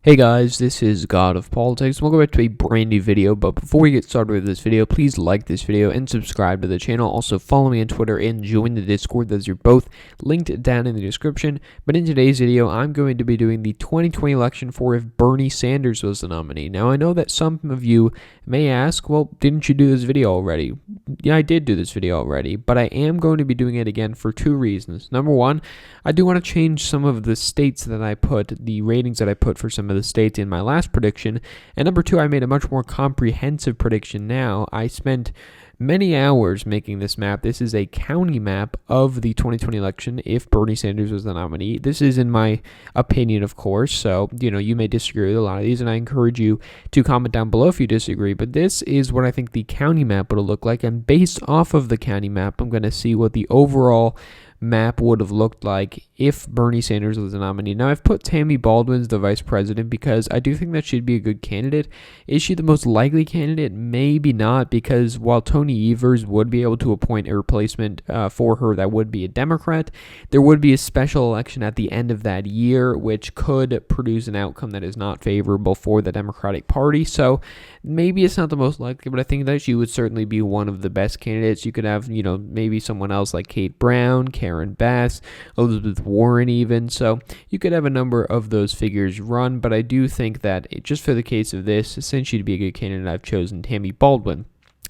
Hey guys, this is God of Politics. Welcome back to a brand new video, but before we get started with this video, please like this video and subscribe to the channel. Also follow me on Twitter and join the Discord. Those are both linked down in the description. But in today's video, I'm going to be doing the 2020 election for if Bernie Sanders was the nominee. Now, I know that some of you may ask, well, didn't you do this video already? Yeah, I did do this video already, but I am going to be doing it again for two reasons. Number one, I do want to change some of the states that I put, the ratings that I put for some of the states in my last prediction. And number two, I made a much more comprehensive prediction now. I spent many hours making this map. This is a county map of the 2020 election if Bernie Sanders was the nominee. This is in my opinion, of course, so you may disagree with a lot of these, and I encourage you to comment down below if you disagree, but this is what I think the county map would look like, and based off of the county map, I'm going to see what the overall map would have looked like if Bernie Sanders was the nominee. Now, I've put Tammy Baldwin as the vice president because I do think that she'd be a good candidate. Is she the most likely candidate? Maybe not, because while Tony Evers would be able to appoint a replacement for her that would be a Democrat, there would be a special election at the end of that year, which could produce an outcome that is not favorable for the Democratic Party. So maybe it's not the most likely, but I think that she would certainly be one of the best candidates. You could have, maybe someone else like Kate Brown, Karen Bass, Elizabeth Warren even. So you could have a number of those figures run, but I do think that just for the case of this, since she'd be a good candidate, I've chosen Tammy Baldwin.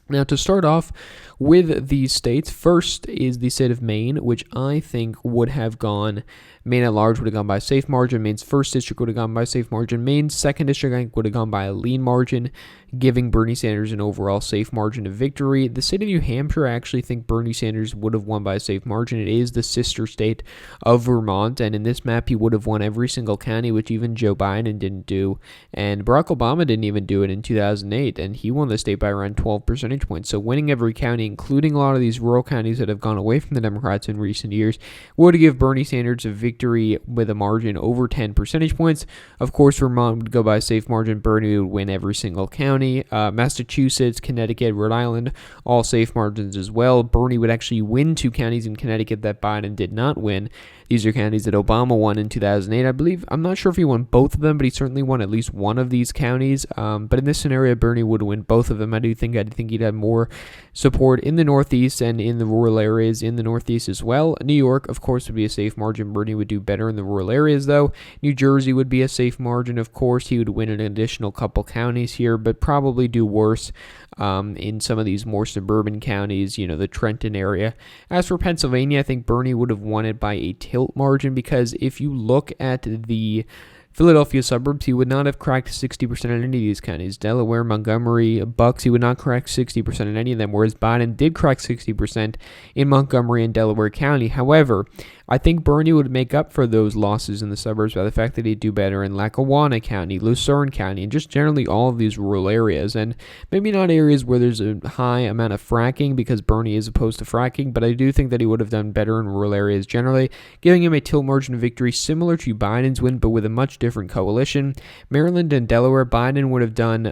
Now, to start off with these states, first is the state of Maine, which I think would have gone, Maine at large would have gone by a safe margin. Maine's first district would have gone by a safe margin. Maine's second district, I think, would have gone by a lean margin, giving Bernie Sanders an overall safe margin of victory. The state of New Hampshire, I actually think Bernie Sanders would have won by a safe margin. It is the sister state of Vermont, and in this map, he would have won every single county, which even Joe Biden didn't do, and Barack Obama didn't even do it in 2008, and he won the state by around 12 percentage points. So winning every county, including a lot of these rural counties that have gone away from the Democrats in recent years, would give Bernie Sanders a victory with a margin over 10 percentage points. Of course, Vermont would go by a safe margin. Bernie would win every single county. Massachusetts, Connecticut, Rhode Island, all safe margins as well. Bernie would actually win two counties in Connecticut that Biden did not win. These are counties that Obama won in 2008. I believe, I'm not sure if he won both of them, but he certainly won at least one of these counties. But in this scenario, Bernie would win both of them. I think he'd have more support in the Northeast and in the rural areas in the Northeast as well. New York, of course, would be a safe margin. Bernie would do better in the rural areas, though. New Jersey would be a safe margin. Of course, he would win an additional couple counties here, but probably do worse in some of these more suburban counties, the Trenton area. As for Pennsylvania, I think Bernie would have won it by a tilt margin, because if you look at the Philadelphia suburbs, he would not have cracked 60% in any of these counties. Delaware, Montgomery, Bucks, he would not crack 60% in any of them, whereas Biden did crack 60% in Montgomery and Delaware County. However, I think Bernie would make up for those losses in the suburbs by the fact that he'd do better in Lackawanna County, Lucerne County, and just generally all of these rural areas. And maybe not areas where there's a high amount of fracking, because Bernie is opposed to fracking, but I do think that he would have done better in rural areas generally, giving him a tilt margin of victory similar to Biden's win, but with a much different coalition. Maryland and Delaware, Biden would have done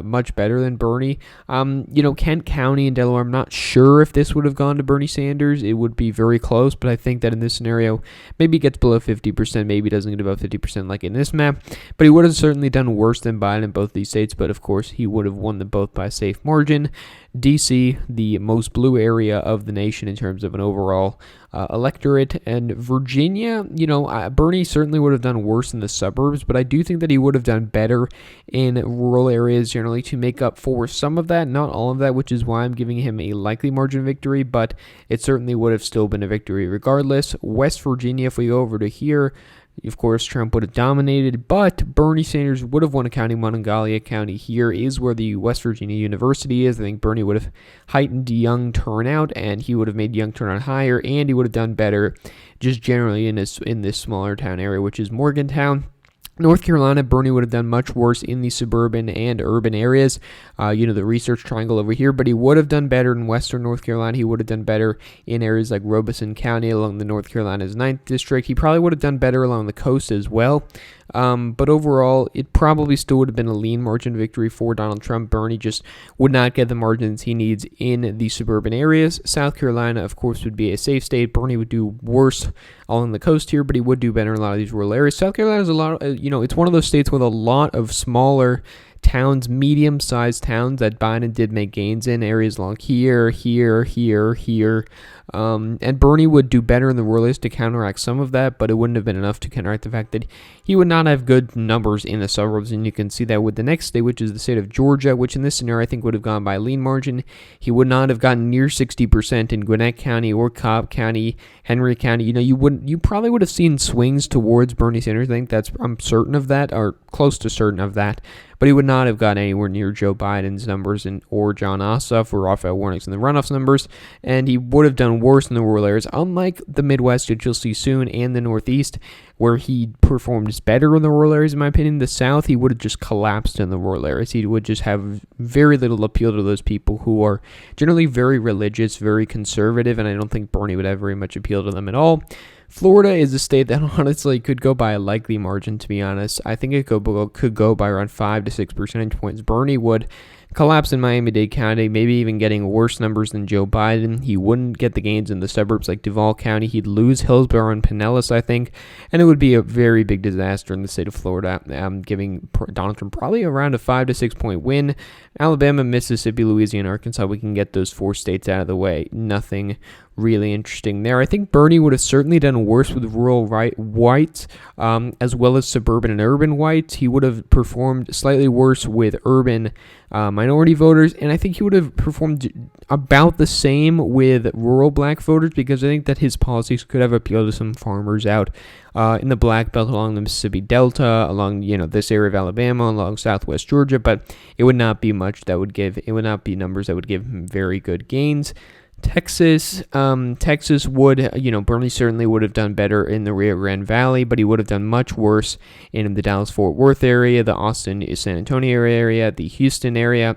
much better than Bernie. Kent County and Delaware, I'm not sure if this would have gone to Bernie Sanders. It would be very close, but I think that in this scenario, maybe he gets below 50%, maybe doesn't get above 50% like in this map, but he would have certainly done worse than Biden in both these states, but of course, he would have won them both by a safe margin. D.C., the most blue area of the nation in terms of an overall electorate, and Virginia, Bernie certainly would have done worse in the suburbs, but I do think that he would have done better in rural areas generally to make up for some of that, not all of that, which is why I'm giving him a likely margin of victory, but it certainly would have still been a victory regardless. West Virginia, if we go over to here, of course, Trump would have dominated, but Bernie Sanders would have won a county. Monongalia County here is where the West Virginia University is. I think Bernie would have heightened young turnout, and he would have made young turnout higher, and he would have done better just generally in this smaller town area, which is Morgantown. North Carolina, Bernie would have done much worse in the suburban and urban areas, the Research Triangle over here, but he would have done better in western North Carolina. He would have done better in areas like Robeson County along the North Carolina's 9th District. He probably would have done better along the coast as well. But overall, it probably still would have been a lean margin victory for Donald Trump. Bernie just would not get the margins he needs in the suburban areas. South Carolina, of course, would be a safe state. Bernie would do worse along the coast here, but he would do better in a lot of these rural areas. South Carolina is a lot, it's one of those states with a lot of smaller towns, medium-sized towns that Biden did make gains in, areas along here. And Bernie would do better in the rural areas to counteract some of that, but it wouldn't have been enough to counteract the fact that he would not have good numbers in the suburbs. And you can see that with the next state, which is the state of Georgia, which in this scenario I think would have gone by a lean margin. He would not have gotten near 60% in Gwinnett County or Cobb County, Henry County. You probably would have seen swings towards Bernie Sanders. I'm certain of that, or close to certain of that. But he would not have gotten anywhere near Joe Biden's numbers or John Ossoff or Raphael Warnock's in the runoffs numbers, and he would have done worse in the rural areas, unlike the Midwest, which you'll see soon, and the Northeast, where he performed better in the rural areas, in my opinion. The South, he would have just collapsed in the rural areas. He would just have very little appeal to those people who are generally very religious, very conservative, and I don't think Bernie would have very much appeal to them at all. Florida is a state that honestly could go by a likely margin, to be honest. I think it could go by around 5 to 6 percentage points. Bernie would collapse in Miami-Dade County, maybe even getting worse numbers than Joe Biden. He wouldn't get the gains in the suburbs like Duval County. He'd lose Hillsborough and Pinellas, I think, and it would be a very big disaster in the state of Florida, giving Donald Trump probably around a 5 to 6 point win. Alabama, Mississippi, Louisiana, Arkansas, we can get those 4 states out of the way. Nothing really interesting there. I think Bernie would have certainly done worse with rural whites, as well as suburban and urban whites. He would have performed slightly worse with urban minority voters, and I think he would have performed about the same with rural black voters, because I think that his policies could have appealed to some farmers out in the Black Belt along the Mississippi Delta, along this area of Alabama, along Southwest Georgia, but it would not be numbers that would give him very good gains. Texas would, Bernie certainly would have done better in the Rio Grande Valley, but he would have done much worse in the Dallas-Fort Worth area, the Austin-San Antonio area, the Houston area.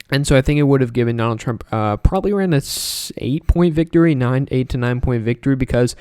And so I think it would have given Donald Trump probably around a 8-point victory, 8 to 9 point victory, because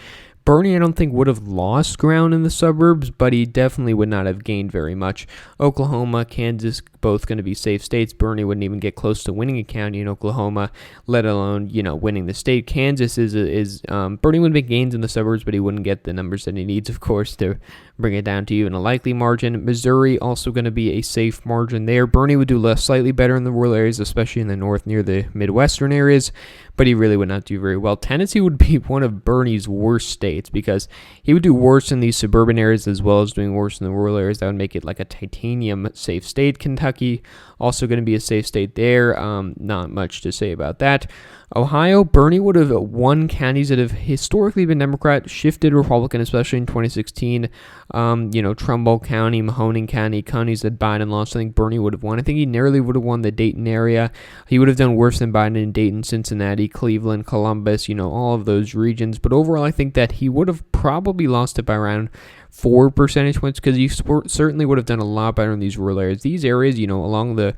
Bernie, I don't think, would have lost ground in the suburbs, but he definitely would not have gained very much. Oklahoma, Kansas, both going to be safe states. Bernie wouldn't even get close to winning a county in Oklahoma, let alone, winning the state. Kansas is Bernie would make gains in the suburbs, but he wouldn't get the numbers that he needs, of course, to bring it down to even a likely margin. Missouri, also going to be a safe margin there. Bernie would do slightly better in the rural areas, especially in the north near the Midwestern areas, but he really would not do very well. Tennessee would be one of Bernie's worst states, because he would do worse in these suburban areas as well as doing worse in the rural areas. That would make it like a titanium safe state. Kentucky, also going to be a safe state there. Not much to say about that. Ohio, Bernie would have won counties that have historically been Democrat, shifted Republican, especially in 2016. Trumbull County, Mahoning County, counties that Biden lost. I think Bernie would have won. I think he narrowly would have won the Dayton area. He would have done worse than Biden in Dayton, Cincinnati, Cleveland, Columbus, all of those regions. But overall, I think that he would have probably lost it by around 4 percentage points, because he certainly would have done a lot better in these rural areas. These areas, along the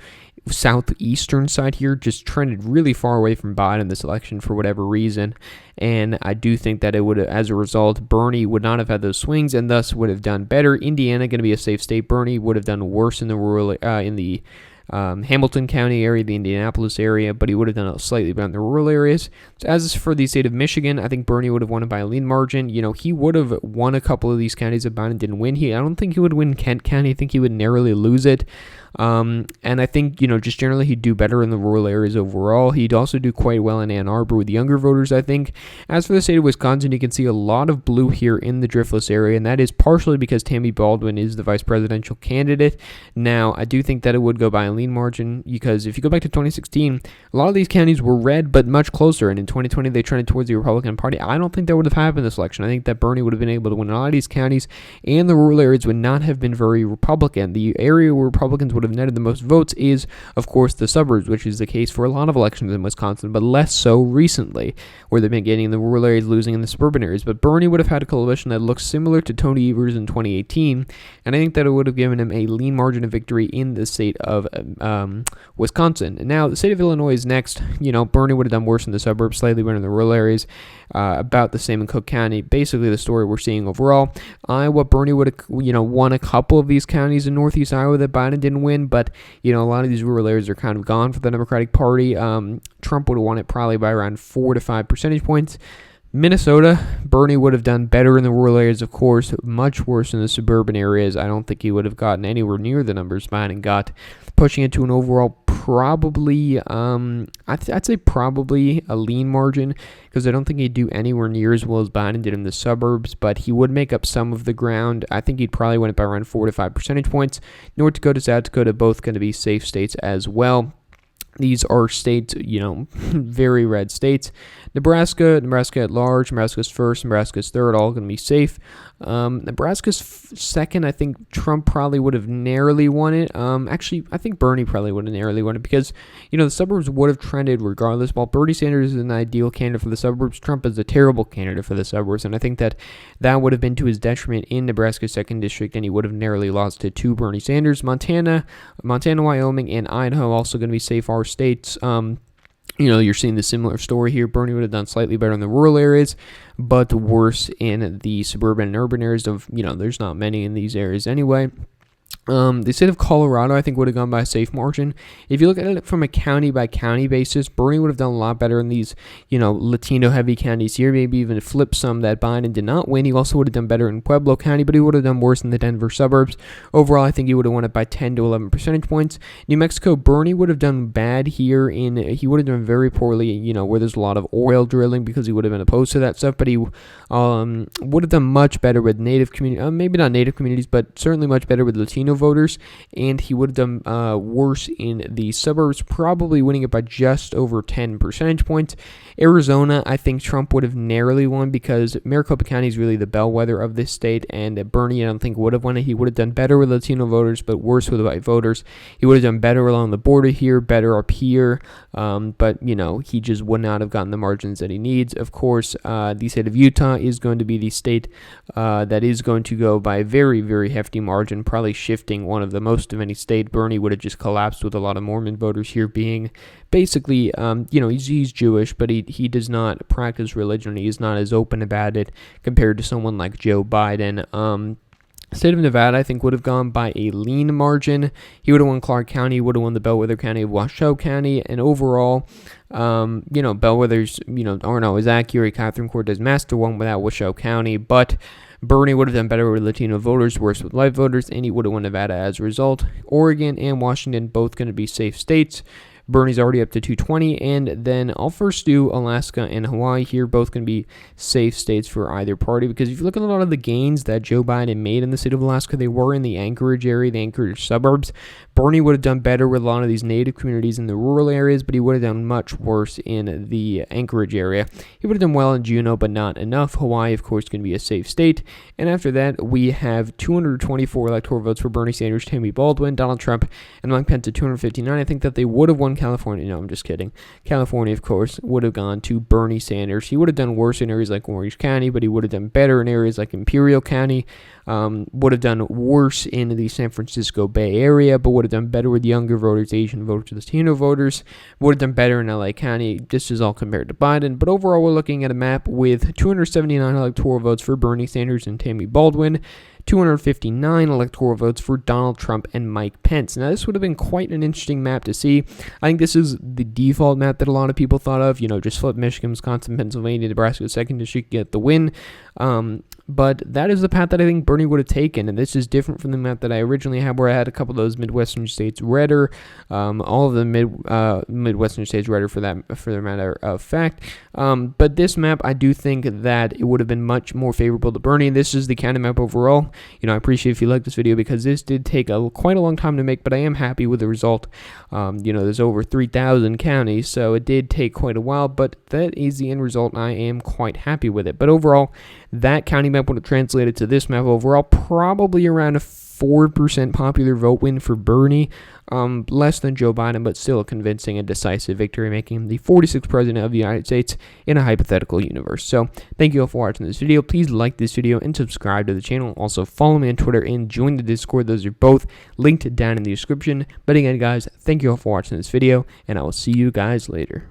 southeastern side here, just trended really far away from Biden this election for whatever reason, and I do think that it would have, as a result, Bernie would not have had those swings and thus would have done better. Indiana going to be a safe state. Bernie would have done worse in the rural Hamilton County area, the Indianapolis area, but he would have done slightly better in the rural areas. So as for the state of Michigan, I think Bernie would have won it by a lean margin. He would have won a couple of these counties that Biden didn't win. I don't think he would win Kent County. I think he would narrowly lose it. And I think, just generally he'd do better in the rural areas overall. He'd also do quite well in Ann Arbor with younger voters, I think. As for the state of Wisconsin, you can see a lot of blue here in the Driftless area, and that is partially because Tammy Baldwin is the vice presidential candidate. Now, I do think that it would go by a lean margin, because if you go back to 2016, a lot of these counties were red, but much closer, and in 2020, they trended towards the Republican Party. I don't think that would have happened this election. I think that Bernie would have been able to win a lot of these counties, and the rural areas would not have been very Republican. The area where Republicans would have have netted the most votes is, of course, the suburbs, which is the case for a lot of elections in Wisconsin, but less so recently, where they've been getting in the rural areas, losing in the suburban areas. But Bernie would have had a coalition that looks similar to Tony Evers in 2018, and I think that it would have given him a lean margin of victory in the state of Wisconsin. And now the state of Illinois is next. Bernie would have done worse in the suburbs, slightly better in the rural areas, about the same in Cook County. Basically, the story we're seeing overall. Iowa, Bernie would have, won a couple of these counties in Northeast Iowa that Biden didn't win, but a lot of these rural areas are kind of gone for the Democratic Party. Trump would have won it probably by around 4 to 5 percentage points. Minnesota, Bernie would have done better in the rural areas, of course, much worse in the suburban areas. I don't think he would have gotten anywhere near the numbers Biden got, pushing it to an overall probably, I'd say probably a lean margin, because I don't think he'd do anywhere near as well as Biden did in the suburbs, but he would make up some of the ground. I think he'd probably win it by around 4 to 5 percentage points. North Dakota, South Dakota, both going to be safe states as well. These are states, very red states. Nebraska at large, Nebraska's first, Nebraska's third, all going to be safe. Nebraska's second, I think Trump probably would have narrowly won it. Actually, I think Bernie probably would have narrowly won it because, the suburbs would have trended regardless. While Bernie Sanders is an ideal candidate for the suburbs, Trump is a terrible candidate for the suburbs. And I think that would have been to his detriment in Nebraska's second district, and he would have narrowly lost it to Bernie Sanders. Montana, Wyoming, and Idaho also going to be safe states. You're seeing the similar story here. Bernie would have done slightly better in the rural areas, but worse in the suburban and urban areas there's not many in these areas anyway. The state of Colorado, I think, would have gone by a safe margin. If you look at it from a county-by-county basis, Bernie would have done a lot better in these, Latino-heavy counties here, maybe even flip some that Biden did not win. He also would have done better in Pueblo County, but he would have done worse in the Denver suburbs. Overall, I think he would have won it by 10 to 11 percentage points. New Mexico, Bernie would have done bad here. He would have done very poorly, where there's a lot of oil drilling, because he would have been opposed to that stuff, but he would have done much better with native communities, maybe not native communities, but certainly much better with Latino voters, and he would have done worse in the suburbs, probably winning it by just over 10 percentage points. Arizona, I think Trump would have narrowly won because Maricopa County is really the bellwether of this state, and Bernie, I don't think, would have won it. He would have done better with Latino voters, but worse with white voters. He would have done better along the border here, better up here, but, he just would not have gotten the margins that he needs. Of course, the state of Utah is going to be the state that is going to go by a very, very hefty margin, probably shifting one of the most of any state. Bernie would have just collapsed with a lot of Mormon voters here being basically, he's Jewish, but he does not practice religion. He is not as open about it compared to someone like Joe Biden. State of Nevada, I think, would have gone by a lean margin. He would have won Clark County, would have won the bellwether county of Washoe County, and overall, bellwethers, aren't always accurate. Catherine Cortez Master won without Washoe County, but Bernie would have done better with Latino voters, worse with white voters, and he would have won Nevada as a result. Oregon and Washington both going to be safe states. Bernie's already up to 220, and then I'll first do Alaska and Hawaii here, both going to be safe states for either party, because if you look at a lot of the gains that Joe Biden made in the state of Alaska, they were in the Anchorage area, the Anchorage suburbs. Bernie would have done better with a lot of these native communities in the rural areas, but he would have done much worse in the Anchorage area. He would have done well in Juneau, but not enough. Hawaii, of course, going to be a safe state. And after that, we have 224 electoral votes for Bernie Sanders, Tammy Baldwin, Donald Trump, and Mike Pence at 259. I think that they would have won California. No, I'm just kidding. California, of course, would have gone to Bernie Sanders. He would have done worse in areas like Orange County, but he would have done better in areas like Imperial County. Would have done worse in the San Francisco Bay Area, but would have done better with younger voters, Asian voters, Latino voters. Would have done better in LA County. This is all compared to Biden. But overall, we're looking at a map with 279 electoral votes for Bernie Sanders and Tammy Baldwin, 259 electoral votes for Donald Trump and Mike Pence. Now, this would have been quite an interesting map to see. I think this is the default map that a lot of people thought of. Just flip Michigan, Wisconsin, Pennsylvania, Nebraska, second district, get the win. But that is the path that I think Bernie would have taken, and this is different from the map that I originally had, where I had a couple of those Midwestern states redder, all of the Midwestern states redder for the matter of fact. But this map, I do think that it would have been much more favorable to Bernie. This is the county map overall. I appreciate if you like this video, because this did take quite a long time to make, but I am happy with the result. There's over 3,000 counties, so it did take quite a while, but that is the end result, and I am quite happy with it. But overall, that county map would have translated to this map overall, probably around a 4% popular vote win for Bernie. Less than Joe Biden, but still a convincing and decisive victory, making him the 46th president of the United States in a hypothetical universe. So thank you all for watching this video. Please like this video and subscribe to the channel. Also follow me on Twitter and join the Discord. Those are both linked down in the description. But again, guys, thank you all for watching this video, and I will see you guys later.